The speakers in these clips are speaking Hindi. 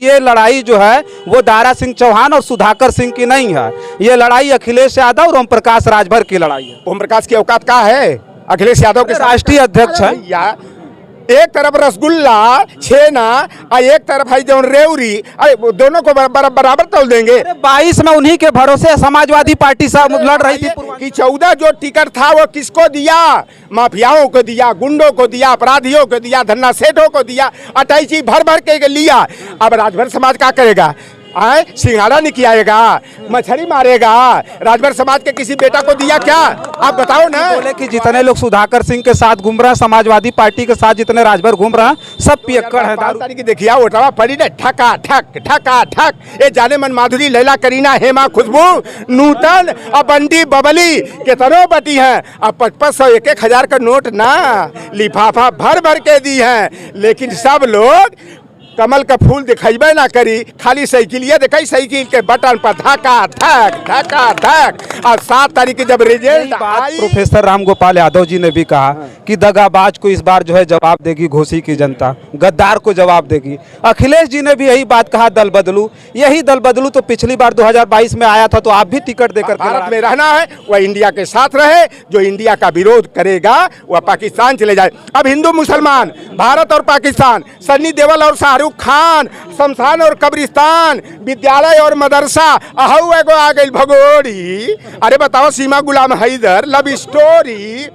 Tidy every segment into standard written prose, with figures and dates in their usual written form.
ये लड़ाई जो है वो दारा सिंह चौहान और सुधाकर सिंह की नहीं है, ये लड़ाई अखिलेश यादव और ओम प्रकाश राजभर की लड़ाई है। ओम प्रकाश की औकात क्या है? अखिलेश यादव के राष्ट्रीय अध्यक्ष है। एक तरफ रसगुल्ला छेना और एक तरफ है जो रेवड़ी, अरे दोनों को बराबर तोल देंगे। 22 में उन्हीं के भरोसे समाजवादी पार्टी साहब लड़ रही थी कि 14 जो टिकट था वो किसको दिया? माफियाओं को दिया, गुंडों को दिया, अपराधियों को दिया, धन्ना सेठों को दिया, अटैची भर भर के लिया। अब राजभर समाज क्या करेगा? आए सिंघाड़ा नहीं खिलाएगा, मछली मारेगा? राजभर समाज के किसी बेटा को दिया क्या? आप बताओ ना। बोले कि जितने लोग सुधाकर सिंह के साथ घूम रहे हैं, समाजवादी पार्टी के साथ जितने राजभर घूम रहे हैं, सब पियक्कड़ है। 5 तारीख देखिए ओटावा पड़ी ने ठका ठक ठका ठक। ये जाने मन माधुरी, लैला, करीना, हेमा, खुशबू, नूतन और बंडी बबली कितनों बटी हैं। अब 500 1,000 का नोट ना लिफाफा भर भर के दी है, लेकिन सब लोग कमल का फूल दिखेबे ना करी, खाली साइकिलिया दिखाई, साइकिल के बटन पर धक्का धक धक्का धक। और 7 तारीख की जब रिजल्ट आई, प्रोफेसर राम गोपाल यादव जी ने भी कहा कि दगाबाज को इस बार जो है जवाब देगी घोसी की जनता, गद्दार को जवाब देगी। अखिलेश जी ने भी यही बात कहा, दल बदलू। यही दल बदलू तो पिछली बार 2022 में आया था, तो आप भी टिकट देकर भारत में रहना है, वह इंडिया के साथ रहे। जो इंडिया का विरोध करेगा वह पाकिस्तान चले जाए। अब हिंदू मुसलमान, भारत और पाकिस्तान, सन्नी देओल और शाहरुख खान, शमशान और कब्रिस्तान, विद्यालय और मदरसा, अहू एगो आ गई भगोड़ी। अरे बताओ, सीमा गुलाम हैदर, लव स्टोरी।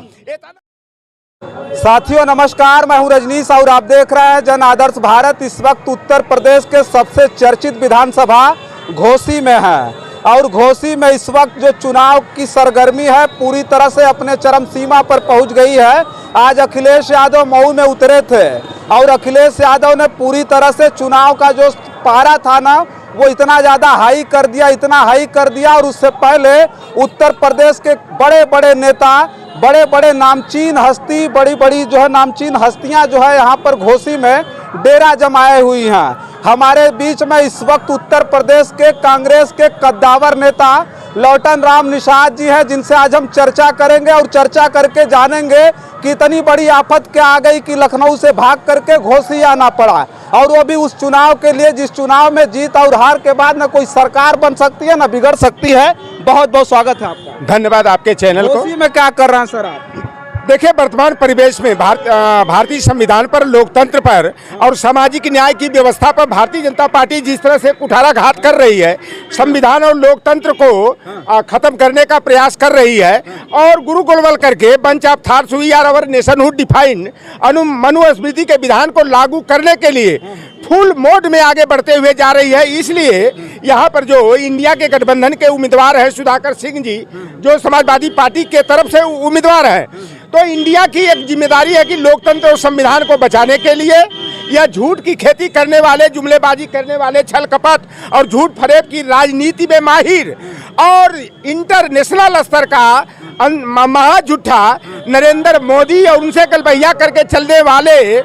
साथियों नमस्कार, मैं हूं रजनीश और आप देख रहे हैं जन आदर्श भारत। इस वक्त उत्तर प्रदेश के सबसे चर्चित विधानसभा घोसी में है और घोसी में इस वक्त जो चुनाव की सरगर्मी है पूरी तरह से अपने चरम सीमा पर पहुंच गई है। आज अखिलेश यादव मऊ में उतरे थे और अखिलेश यादव ने पूरी तरह से चुनाव का जो पारा था ना, वो इतना ज़्यादा हाई कर दिया, इतना हाई कर दिया। और उससे पहले उत्तर प्रदेश के बड़े बड़े नेता, बड़े बड़े नामचीन हस्ती, बड़ी बड़ी जो है नामचीन हस्तियां जो है यहाँ पर घोसी में डेरा जमाए हुई हैं। हमारे बीच में इस वक्त उत्तर प्रदेश के कांग्रेस के कद्दावर नेता लौटन राम निषाद जी हैं, जिनसे आज हम चर्चा करेंगे और चर्चा करके जानेंगे कि इतनी बड़ी आफत क्या आ गई कि लखनऊ से भाग करके घोसी आना पड़ा, और वो भी उस चुनाव के लिए जिस चुनाव में जीत और हार के बाद न कोई सरकार बन सकती है न बिगड़ सकती है। बहुत बहुत स्वागत है आपका। धन्यवाद आपके चैनल को। घोसी में क्या कर रहे हैं सर आप? देखिए, वर्तमान परिवेश में भारतीय संविधान पर, लोकतंत्र पर और सामाजिक न्याय की व्यवस्था पर भारतीय जनता पार्टी जिस तरह से कुठाराघात कर रही है, संविधान और लोकतंत्र को खत्म करने का प्रयास कर रही है, और गुरु गोलवल करके bunch of thoughts we or our nationhood define Manusmriti के विधान को लागू करने के लिए फुल मोड में आगे बढ़ते हुए जा रही है। इसलिए यहाँ पर जो इंडिया के गठबंधन के उम्मीदवार है सुधाकर सिंह जी, जो समाजवादी पार्टी के तरफ से उम्मीदवार है, तो इंडिया की एक जिम्मेदारी है कि लोकतंत्र और संविधान को बचाने के लिए यह झूठ की खेती करने वाले, जुमलेबाजी करने वाले, छल कपट और झूठ फरेब की राजनीति में माहिर और इंटरनेशनल स्तर का महाझूठा नरेंद्र मोदी और उनसे गलबैया करके चलने वाले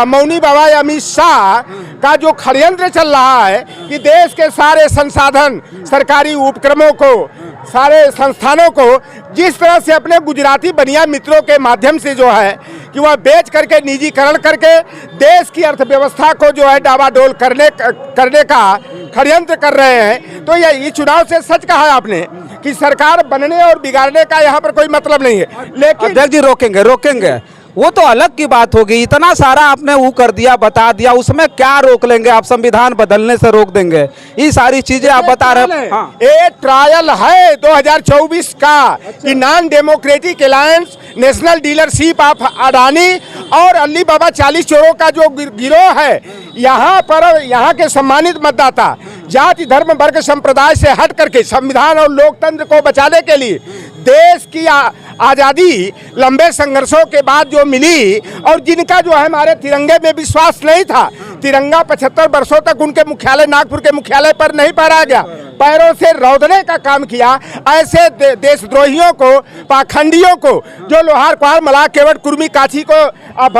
मौनी बाबा अमित शाह का जो षड्यंत्र चल रहा है कि देश के सारे संसाधन, सरकारी उपक्रमों को, सारे संस्थानों को जिस तरह से अपने गुजराती बनिया मित्रों के माध्यम से जो है कि वह बेच करके, निजीकरण करके देश की अर्थव्यवस्था को जो है डावाडोल करने का षड्यंत्र कर रहे हैं। तो ये चुनाव से सच कहा है आपने कि सरकार बनने और बिगाड़ने का यहाँ पर कोई मतलब नहीं है। लेकिन अध्यक्ष जी रोकेंगे वो तो अलग की बात होगी। इतना सारा आपने वो कर दिया, बता दिया, उसमें क्या रोक लेंगे आप? संविधान बदलने से रोक देंगे? ये सारी चीजें आप बता रहे हैं। हाँ। ये ट्रायल है 2024 का कि non democratic alliance, national dealership of Adani और अली बाबा 40 चोरों का जो गिरोह है, यहाँ पर यहाँ के सम्मानित मतदाता जाति, धर्म, वर्ग, संप्रदाय से हट करके संविधान और लोकतंत्र को बचाने के लिए देश की आज़ादी लंबे संघर्षों के बाद जो मिली, और जिनका जो है हमारे तिरंगे में विश्वास नहीं था, तिरंगा 75 वर्षों तक उनके मुख्यालय, नागपुर के मुख्यालय पर नहीं फहराया गया, पैरों से रौदने का काम किया। ऐसे देशद्रोहियों को, पाखंडियों को, जो लोहार कुहार, मलाह, केवट, कुर्मी, काछी को,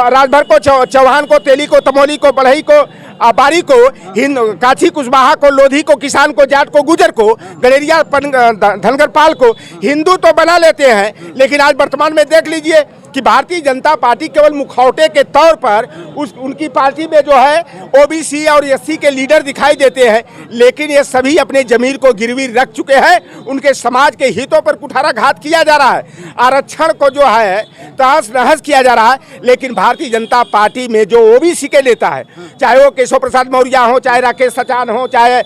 राजभर को, चौहान को, तेली को, तमोली को, बढ़ई को, बारी को, काछी कुशवाहा को, लोधी को, किसान को, जाट को, गुजर को, गलेरिया, धनगर पाल को हिंदू तो बना लेते हैं, लेकिन आज वर्तमान में देख लीजिए कि भारतीय जनता पार्टी केवल मुखौटे के तौर पर उनकी पार्टी में जो है ओबीसी और एससी के लीडर दिखाई देते हैं, लेकिन ये सभी अपने जमीर को गिरवी रख चुके हैं। उनके समाज के हितों पर कुठाराघात किया जा रहा है, आरक्षण को जो है तहस नहस किया जा रहा है। लेकिन भारतीय जनता पार्टी में जो ओबीसी के नेता है, चाहे वो केशव प्रसाद मौर्य हो, चाहे राकेश सचान हो, चाहे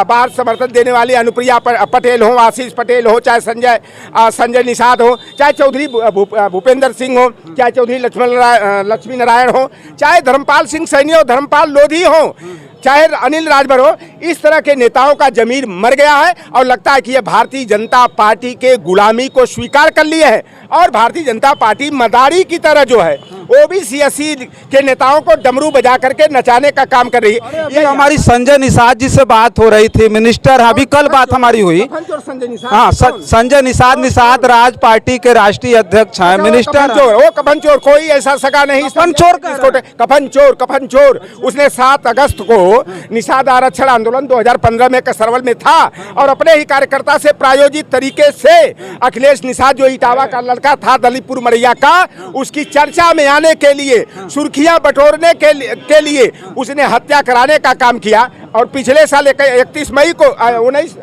बार समर्थन देने वाली अनुप्रिया पटेल हो, आशीष पटेल हो, चाहे संजय निषाद हो, चाहे चौधरी भूपेंद्र सिंह हो, चाहे चौधरी लक्ष्मी नारायण हो, चाहे धर्मपाल सिंह सैनी हो, धर्मपाल लोधी हो, चाहे अनिल राजभर हो, इस तरह के नेताओं का जमीर मर गया है और लगता है कि ये भारतीय जनता पार्टी के गुलामी को स्वीकार कर लिए है और भारतीय जनता पार्टी मदारी की तरह जो है ओबीसी एससी के नेताओं को डमरू बजा करके नचाने का काम कर रही है। ये हमारी संजय निषाद जी से बात हो रही थी, मिनिस्टर, अभी कल बात हमारी हुई। हाँ, संजय निषाद राज पार्टी के राष्ट्रीय अध्यक्ष हैं, मिनिस्टर। वो कफन चोर, कोई ऐसा सगा नहीं। कफन चोर उसने 7 अगस्त को निषाद आरक्षण आंदोलन 2015 में कसरवल में था और अपने ही कार्यकर्ता से प्रायोजित तरीके से अखिलेश निषाद जो इटावा का लड़का था, दलीपुर मरैया का, उसकी चर्चा में आने के लिए, सुर्खियां बटोरने के लिए उसने हत्या कराने का काम किया। और पिछले साल 31 मई को 19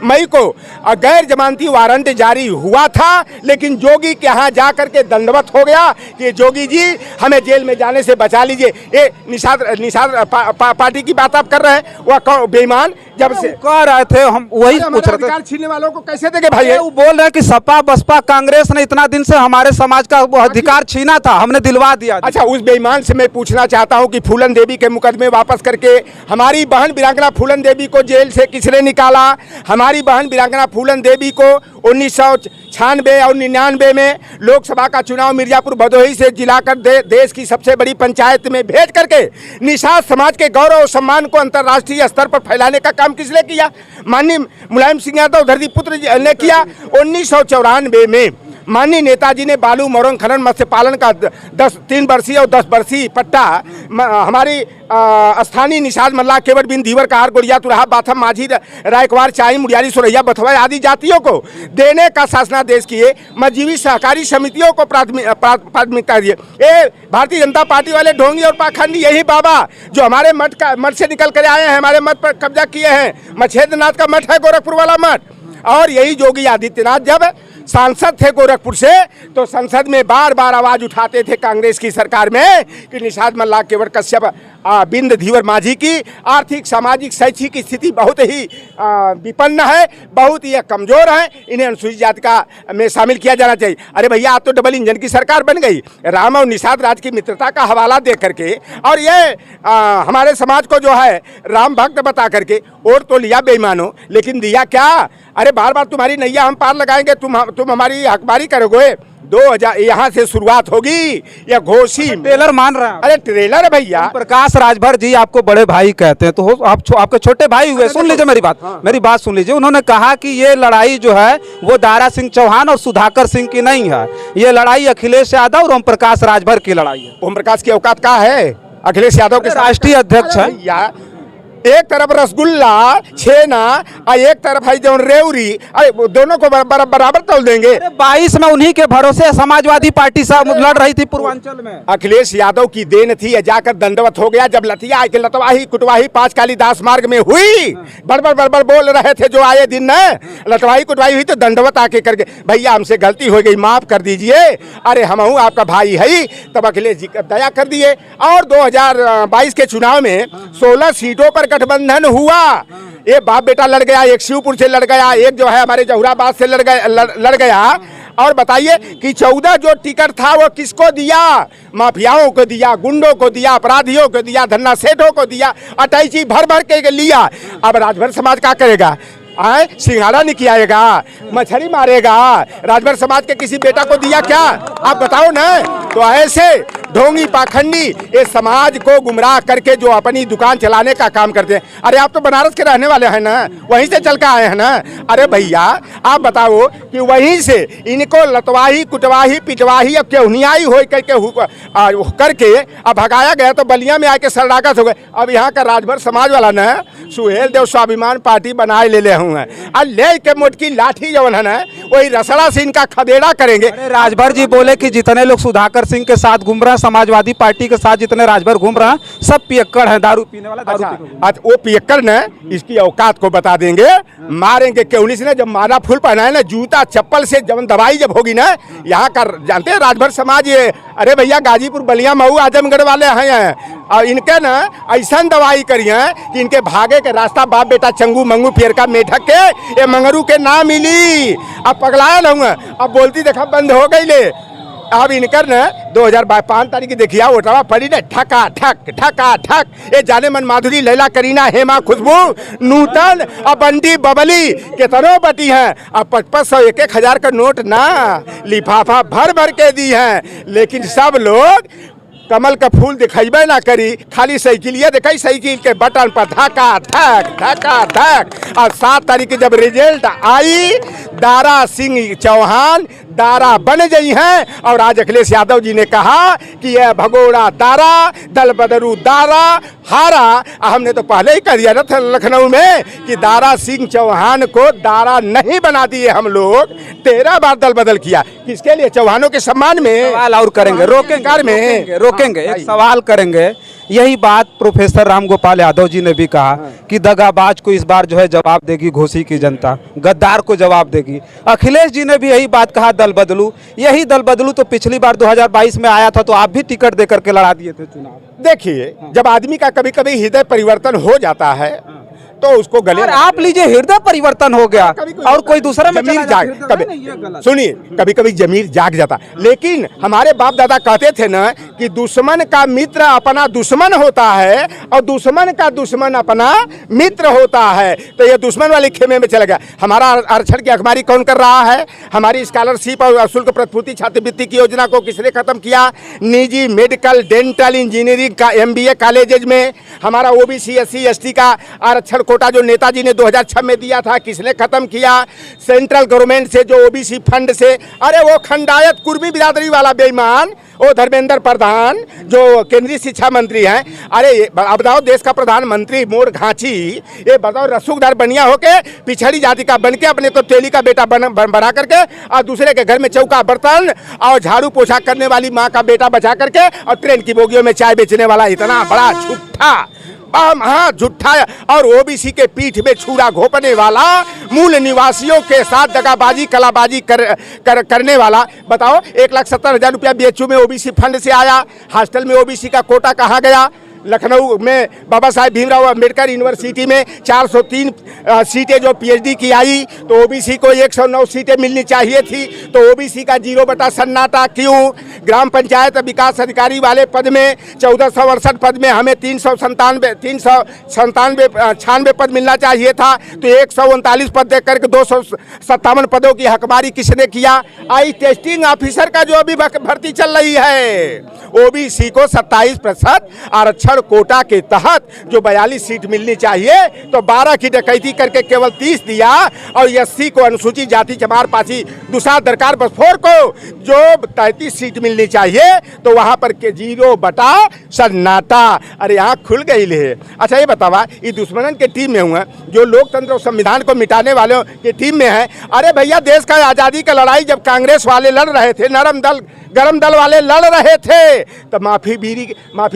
मई को गैर जमानती वारंट जारी हुआ था, लेकिन जोगी के यहाँ जाकर के दंडवत हो गया कि जोगी जी हमें जेल में जाने से बचा लीजिए। ये निषाद पार्टी की बात आप कर रहे हैं, वह बेईमान जब से कह रहे थे, हम वही पूछ रहे थे, छीनने वालों को कैसे देंगे भाई? वो बोल रहे हैं कि सपा बसपा कांग्रेस ने इतना दिन से हमारे समाज का वो अधिकार छीना था, हमने दिलवा दिया। अच्छा, उस बेईमान से मैं पूछना चाहता हूं कि फूलन देवी के मुकदमे वापस करके हमारी बहन वीरांगना फूलन देवी को जेल से किसने निकाला? हमारी बहन वीरांगना फूलन देवी को 1996 और 99 में लोकसभा का चुनाव मिर्जापुर भदोही से जिलाकर देश की सबसे बड़ी पंचायत में भेज करके निषाद समाज के गौरव और सम्मान को अंतर्राष्ट्रीय स्तर पर फैलाने का काम किसने किया? माननीय मुलायम सिंह यादव धरती पुत्र ने किया। 1994 में माननीय नेताजी ने बालू मोरंग खनन मत्स्य पालन का 3 वर्षीय और 10 वर्षीय पट्टा हमारी स्थानीय निषाद मल्ला केवट बिन धीवर कहार गोड़िया तुरहा बाथम माझी रायकवार चाई मुड़ियारी सुरैया बथवा आदि जातियों को देने का शासनादेश किए। मजदूरी सहकारी समितियों को प्राथमिकता दिए। ये भारतीय जनता पार्टी वाले ढोंगी और पाखंडी यही बाबा जो हमारे मठ से निकल कर आए हैं, हमारे मठ पर कब्जा किए हैं। मछेंद्रनाथ का मठ है गोरखपुर वाला मठ, और यही योगी आदित्यनाथ जब सांसद थे गोरखपुर से तो संसद में बार बार आवाज उठाते थे कांग्रेस की सरकार में कि निषाद मल्ला केवट कश्यप बिंद धीवर माझी की आर्थिक सामाजिक शैक्षिक स्थिति बहुत ही विपन्न है, बहुत ही कमजोर है, इन्हें अनुसूचित जाति का में शामिल किया जाना चाहिए। अरे भैया, आप तो डबल इंजन की सरकार बन गई। राम और निषाद राज की मित्रता का हवाला दे करके और ये हमारे समाज को जो है राम भक्त बता करके और तो लिया बेईमानो, लेकिन दिया क्या? अरे बार बार तुम्हारी नैया हम पार लगाएंगे, तुम हमारी हकबारी करोगे। 2000 यहाँ से शुरुआत होगी या घोषी ट्रेलर मान रहा है? अरे ट्रेलर भैया। प्रकाश राजभर जी आपको बड़े भाई कहते हैं, तो आप आपके छोटे भाई हुए। सुन लीजिए मेरी बात। हाँ। मेरी बात सुन लीजिए। उन्होंने कहा कि ये लड़ाई जो है वो दारा सिंह चौहान और सुधाकर सिंह की नहीं है, ये लड़ाई अखिलेश यादव और ओम प्रकाश राजभर की लड़ाई है। ओम प्रकाश की औकात कहाँ है? अखिलेश यादव के राष्ट्रीय अध्यक्ष है। एक तरफ रसगुल्ला छेना और एक तरफ है जो रेवड़ी, अरे दोनों को बराबर तोल देंगे। 22 में उन्हीं के भरोसे समाजवादी पार्टी से लड़ रही थी पूर्वांचल में। अखिलेश यादव की देन थी, जाकर दंडवत हो गया जब लतवाही कुटवाही 5 कालीदास मार्ग में हुई। बड़बड़ बोल रहे थे जो आए दिन न लतवाही कुटवाही हुई तो दंडवत आके करके भैया हमसे गलती हो गई, माफ कर दीजिए। अरे हम हूँ आपका भाई है, तब अखिलेश जी दया कर दिए। और 2022 के चुनाव में 16 सीटों पर गठबंधन हुआ। ये बाप बेटा लड़ गया, एक शिवपुर से लड़ गया, एक जो है हमारे जहुराबाद से लड़ गया। और बताइए कि 14 जो टिकट था वो किसको दिया? माफियाओं को दिया, गुंडों को दिया, अपराधियों को दिया, धन्ना सेठों को दिया, अटैची भर के लिया। अब राजभर समाज क्या करेगा? आए सिंघाड़ा नहीं खिलाएगा, मछली मारेगा? राजभर समाज के किसी बेटा को दिया क्या? आप बताओ ना। तो ऐसे ढोंगी पाखंडी ये समाज को गुमराह करके जो अपनी दुकान चलाने का काम करते हैं। अरे आप तो बनारस के रहने वाले हैं ना, वहीं से चल के आए हैं ना। अरे भैया आप बताओ कि वहीं से इनको लतवाही कुटवाही पिटवाही अब केहुनियाई हो करके अब भगाया गया तो बलिया में आके सरडाकस हो गए। अब यहाँ का राजभर समाज वाला ना सुहेल देव स्वाभिमान पार्टी बनाए ले हुए हैं और ले के मोटकी लाठी जवन है ना वही रसड़ा से इनका खदेड़ा करेंगे। राजभर जी बोले कि जितने लोग सुधाकर सिंह के साथ घूम रहे हैं, समाजवादी पार्टी के साथ जितने राजभर घूम रहे हैं सब पियक्कड़ हैं, दारू पीने वाला। अच्छा वो पियक्कड़ ने इसकी औकात को बता देंगे, मारेंगे। क्यों से ना जब माला फूल पहना है ना जूता चप्पल से जब दवाई जब होगी ना यहाँ का जानते हैं राजभर समाज ये। अरे भैया गाजीपुर बलिया मऊ आजमगढ़ वाले हैं और इनके ना ऐसा दवाई करी है कि इनके भागे के रास्ता बाप बेटा चंगू मंगू फिर का मेढक के ये मंगरू के ना मिली। अब पगलाया रहूँगा अब बोलती देखा बंद हो गई ले। अब इनकर न 2005 तारीख की देखिए ओटवा पड़ी न ठका ठक ये जाने मन माधुरी लैला करीना हेमा खुशबू नूतन अब बंटी बबली कितनों बटी हैं। अब 500 1,000 का नोट ना लिफाफा भर भर के दी हैं, लेकिन सब लोग कमल का फूल दिखेबे ना करी, खाली साइकिलिया दिखाई, साइकिल के बटन पर धक्का धक। और 7 तारीख की जब रिजल्ट आई दारा सिंह चौहान दारा बन गई हैं। और आज अखिलेश यादव जी ने कहा कि यह भगोड़ा दारा दल बदरू दारा हारा। हमने तो पहले ही कह दिया था लखनऊ में कि दारा सिंह चौहान को दारा नहीं बना दिए हम लोग, 13 बार दल बदल किया। किसके लिए? चौहानों के सम्मान में। सवाल और करेंगे, रोकेंगे एक सवाल करेंगे। यही बात प्रोफेसर रामगोपाल यादव जी ने भी कहा कि दगाबाज को इस बार जो है जवाब देगी घोसी की जनता, गद्दार को जवाब देगी। अखिलेश जी ने भी यही बात कहा दल बदलू। यही दल बदलू तो पिछली बार 2022 में आया था तो आप भी टिकट देकर के लड़ा दिए थे चुनाव। देखिए जब आदमी का कभी कभी हृदय परिवर्तन हो जाता है तो उसको गले आप लीजिए हृदय परिवर्तन हो गया और कोई दूसरा जमीर जाग सुनिए कभी कभी जमीर जाग जाता। लेकिन हमारे बाप दादा कहते थे ना कि दुश्मन का मित्र अपना दुश्मन होता है और दुश्मन का दुश्मन अपना मित्र होता है। तो ये दुश्मन वाले खेमे में चला गया। हमारा आरक्षण की अखबारी कौन कर रहा है? हमारी स्कॉलरशिप और शुल्क प्रतिपूर्ति छात्रवृत्ति की योजना को किसने खत्म किया? निजी मेडिकल डेंटल इंजीनियरिंग का MBA कॉलेज में हमारा OBC SC ST का आरक्षण कोटा जो नेताजी ने 2006 में दिया था किसने खत्म किया? सेंट्रल गवर्नमेंट से जो OBC फंड से, अरे वो खंडायत कुर्मी बिरादरी वाला बेईमान वो धर्मेंद्र प्रधान जो केंद्रीय शिक्षा मंत्री हैं। अरे अब बताओ देश का प्रधानमंत्री मोर घांची ये बताओ रसूखदार बनिया होके पिछड़ी जाति का बन के अपने को तेली का बेटा बना करके और दूसरे के घर में चौका बर्तन और झाड़ू पोछा करने वाली माँ का बेटा बचा करके और ट्रेन की बोगियों में चाय बेचने वाला इतना बड़ा झूठा झूठा और OBC के पीठ में छुरा घोपने वाला मूल निवासियों के साथ दगाबाजी कलाबाजी करने वाला। बताओ 1,70,000 रुपया BHU में OBC फंड से आया। हॉस्टल में OBC का कोटा कहाँ गया? लखनऊ में बाबा साहेब भीमराव अंबेडकर यूनिवर्सिटी में 403 सीटें जो PhD की आई तो OBC को 109 सीटें मिलनी चाहिए थी। तो OBC का 0 सन्नाटा क्यों? ग्राम पंचायत विकास अधिकारी वाले पद में 1468 पद में हमें 397 पद मिलना चाहिए था तो 139 पद दे करके 257 पदों की हकमारी किसने किया? आई टेस्टिंग ऑफिसर का जो अभी भर्ती चल रही है। OBC को 27% आरक्षण कोटा के तहत जो 42 सीट मिलनी चाहिए तो 12 की डकैती करके केवल 30 दिया और SC को अनुसूचित जाति चमार पासी दूसरा दरकार बसफोर को जो 33 सीट मिलनी चाहिए तो वहां पर के 0 सन्नाटा। अरे यहाँ खुल गई ले। अच्छा ये बतावा ये दुश्मनन के टीम में हुआ जो लोकतंत्र और संविधान को मिटाने वालों के टीम में है। अरे भैया देश का आज़ादी का लड़ाई जब कांग्रेस वाले लड़ रहे थे, नरम दल गरम दल वाले लड़ रहे थे तो माफी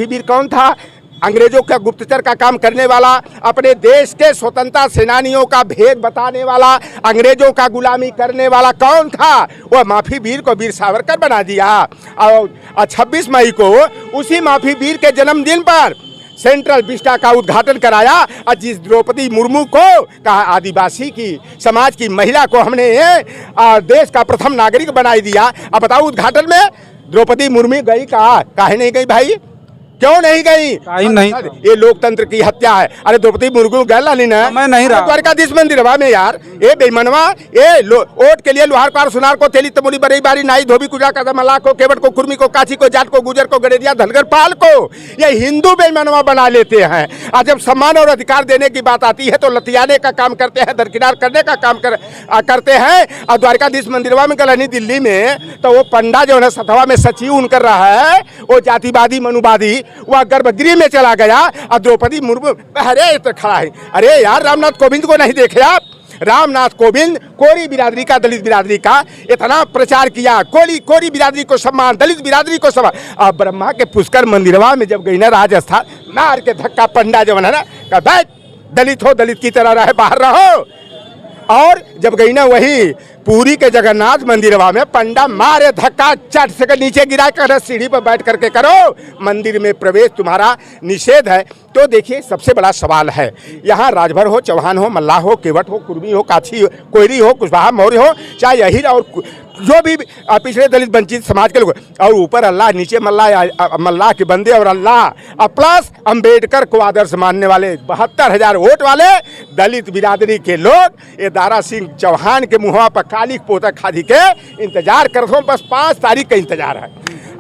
वीर कौन था? अंग्रेजों का गुप्तचर का काम करने वाला, अपने देश के स्वतंत्रता सेनानियों का भेद बताने वाला, अंग्रेजों का गुलामी करने वाला कौन था? वह माफी वीर को वीर सावरकर बना दिया। और 26 मई को उसी माफी वीर के जन्मदिन पर सेंट्रल विस्टा का उद्घाटन कराया और जिस द्रौपदी मुर्मू को कहा आदिवासी की समाज की महिला को हमने देश का प्रथम नागरिक बनाई दिया। अब बताओ उद्घाटन में द्रौपदी मुर्मू गई, कहा काहे नहीं गई भाई? क्यों नहीं गई? टाइम नहीं था। ये लोकतंत्र की हत्या है। अरे द्रौपदी मुर्मू गैलानी ने मैं नहीं रहा। द्वारकाधीश मंदिरवा में यार ये बेईमानवा ये वोट के लिए लोहार को सुनार को तेली तमुली बड़ी बारी नाई धोबी कुजा कदम अला को केवट को कुर्मी को काची को जाट को गुजर को गडेरिया धनगर पाल को ये हिंदू बेईमानवा बना लेते हैं। आज जब सम्मान और अधिकार देने की बात आती है तो लतियाने का काम करते हैं, दरकिनार करने का काम करते हैं। और द्वारकाधीश मंदिरवा में गलनी दिल्ली में तो वो पंडा जो है सतवा में सचिव कर रहा है, वो जातिवादी मनुवादी वह गर्भगृह में चला गया और द्रौपदी मुर्मू अरे तो खड़ा है। अरे यार रामनाथ कोविंद को नहीं देखे आप? रामनाथ कोविंद कोरी बिरादरी का, दलित बिरादरी का इतना प्रचार किया, कोरी बिरादरी को सम्मान, दलित बिरादरी को सम्मान। अब ब्रह्मा के पुष्कर मंदिरवा में जब गई ना राजस्थान, मार के धक्का पंडा जो है ना कहा बैठ दलित हो दलित की तरह रहे बाहर रहो। और जब गई ना वही पूरी के जगन्नाथ मंदिरवा में पंडा मारे धक्का चट से नीचे गिरा कर सीढ़ी पर बैठ करके करो मंदिर में प्रवेश तुम्हारा निषेध है। तो देखिए सबसे बड़ा सवाल है यहाँ राजभर हो, चौहान हो, मल्लाह हो, केवट हो, कुर्मी हो, काछी हो, कोयरी हो, कुशवाहा मौर्य हो, चाहे अहिर और जो भी पिछड़े दलित वंचित समाज के लोग, और ऊपर अल्लाह, नीचे मल्लाह के बंदे और अल्लाह प्लस अंबेडकर को आदर्श मानने वाले 72,000 वोट वाले दलित बिरादरी के लोग ये दारा सिंह चौहान के मुहवा पर काली पोता खादी के इंतजार कर रहे हो। बस 5 तारीख का इंतजार है।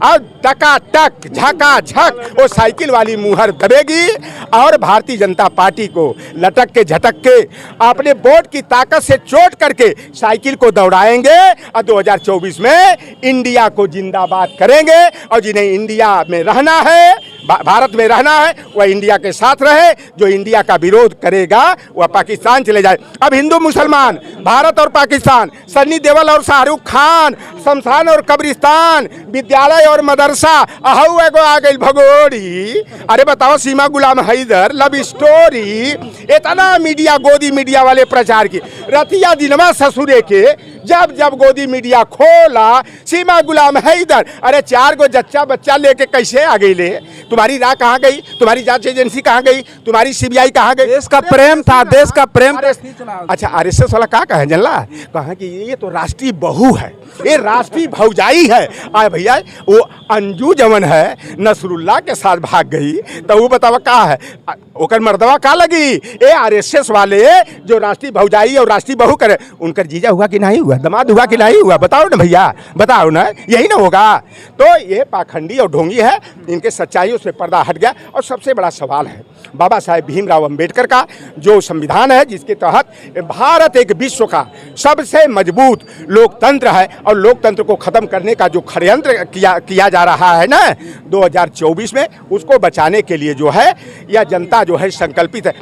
अब टकाटक झकाझक वो साइकिल वाली मुहर दबेगी और भारतीय जनता पार्टी को लटक के झटक के अपने वोट की ताकत से चोट करके साइकिल को दौड़ाएंगे और 2024 में इंडिया को जिंदाबाद करेंगे। और जिन्हें इंडिया में रहना है, भारत में रहना है, वह इंडिया के साथ रहे। जो इंडिया का विरोध करेगा वह पाकिस्तान चले जाए। अब हिंदू मुसलमान, भारत और पाकिस्तान, सन्नी देओल और शाहरुख खान, शमशान और कब्रिस्तान, विद्यालय और मदरसा, अहू एगो आ गई भगोरी। अरे बताओ सीमा गुलाम हैदर लव स्टोरी, इतना मीडिया गोदी मीडिया वाले प्रचार की रतिया दिनवा ससुरे के जब जब गोदी मीडिया खोला सीमा गुलाम हैदर। अरे 4 गो जच्चा बच्चा लेके कैसे आ गई ले? तुम्हारी राह कहाँ गई? तुम्हारी जांच एजेंसी कहाँ गई? तुम्हारी सीबीआई कहाँ गई? देश का प्रेम था, देश का प्रेम। अच्छा आरएसएस वाला क्या कहे जनला, कहा कि ये तो राष्ट्रीय बहू है, ये राष्ट्रीय भौजाई है। आए भैया वो अंजू जमन है नसरुल्ला के साथ भाग गई तो वो बतावा का है ओकर मर्दवा का लगी? ये आरएसएस वाले जो राष्ट्रीय भौजाई और राष्ट्रीय बहू करे उनकर जीजा हुआ कि नहीं हुआ, दमाद हुआ कि नहीं हुआ? बताओ ना भैया, बताओ ना, यही ना होगा। तो ये पाखंडी और ढोंगी है, इनके सच्चाइयों से पर्दा हट गया। और सबसे बड़ा सवाल है बाबा साहेब भीमराव अंबेडकर का जो संविधान है जिसके तहत भारत एक विश्व का सबसे मजबूत लोकतंत्र है और लोकतंत्र को खत्म करने का जो षड्यंत्र किया जा रहा है ना 2024 में, उसको बचाने के लिए जो है यह जनता जो है संकल्पित है।